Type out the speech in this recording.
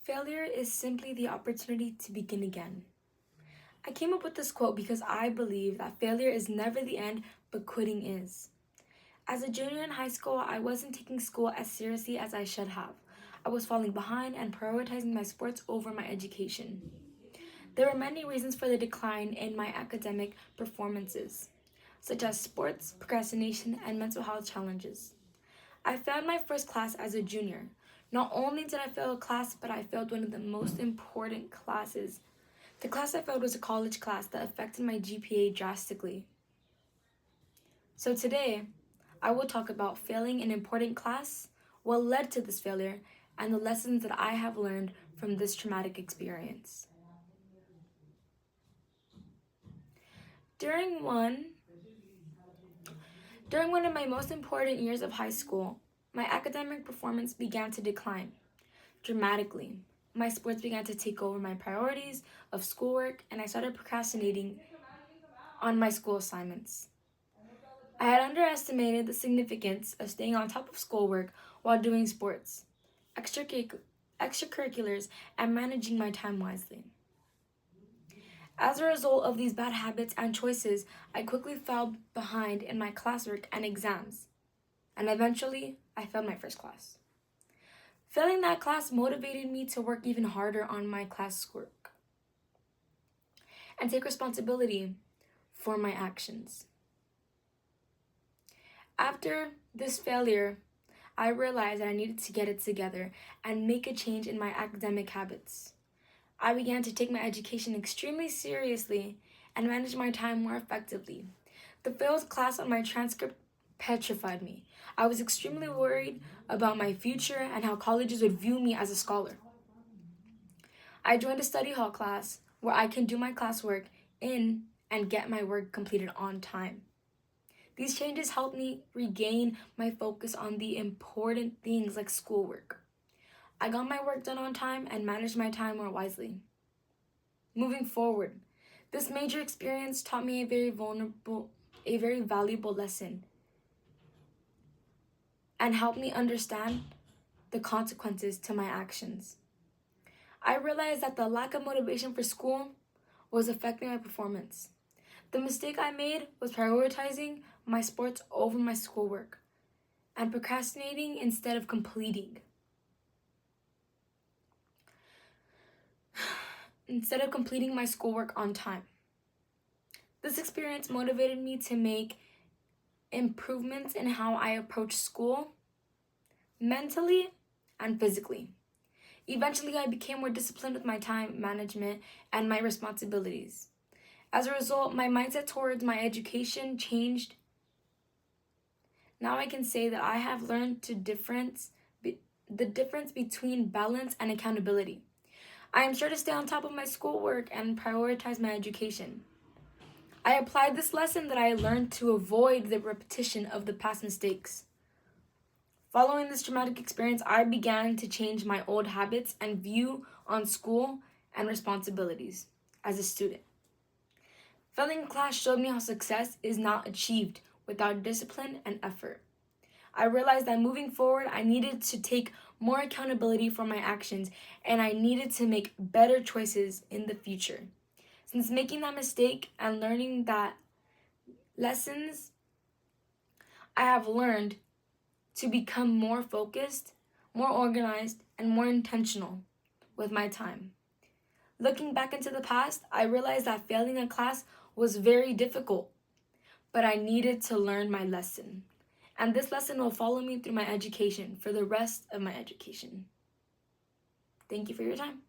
Failure is simply the opportunity to begin again. I came up with this quote because I believe that failure is never the end, but quitting is. As a junior in high school, I wasn't taking school as seriously as I should have. I was falling behind and prioritizing my sports over my education. There were many reasons for the decline in my academic performances, such as sports, procrastination, and mental health challenges. I failed my first class as a junior. Not only did I fail a class, but I failed one of the most important classes. The class I failed was a college class that affected my GPA drastically. So today, I will talk about failing an important class, what led to this failure, and the lessons that I have learned from this traumatic experience. During one of my most important years of high school, my academic performance began to decline dramatically. My sports began to take over my priorities of schoolwork, and I started procrastinating on my school assignments. I had underestimated the significance of staying on top of schoolwork while doing sports, extracurriculars, and managing my time wisely. As a result of these bad habits and choices, I quickly fell behind in my classwork and exams, and eventually, I failed my first class. Failing that class motivated me to work even harder on my classwork and take responsibility for my actions. After this failure, I realized that I needed to get it together and make a change in my academic habits. I began to take my education extremely seriously and manage my time more effectively. The failed class on my transcript petrified me. I was extremely worried about my future and how colleges would view me as a scholar. I joined a study hall class where I can do my classwork in and get my work completed on time. These changes helped me regain my focus on the important things like schoolwork. I got my work done on time and managed my time more wisely. Moving forward, this major experience taught me a very valuable lesson and helped me understand the consequences to my actions. I realized that the lack of motivation for school was affecting my performance. The mistake I made was prioritizing my sports over my schoolwork and procrastinating instead of completing. My schoolwork on time. This experience motivated me to make improvements in how I approach school, mentally and physically. Eventually, I became more disciplined with my time management and my responsibilities. As a result, my mindset towards my education changed. Now I can say that I have learned the difference between balance and accountability. I am sure to stay on top of my schoolwork and prioritize my education. I applied this lesson that I learned to avoid the repetition of the past mistakes. Following this traumatic experience, I began to change my old habits and view on school and responsibilities as a student. Failing a class showed me how success is not achieved without discipline and effort. I realized that moving forward, I needed to take more accountability for my actions and I needed to make better choices in the future. Since making that mistake and learning that lessons, I have learned to become more focused, more organized, and more intentional with my time. Looking back into the past, I realized that failing a class was very difficult, but I needed to learn my lesson. And this lesson will follow me through my education for the rest of my education. Thank you for your time.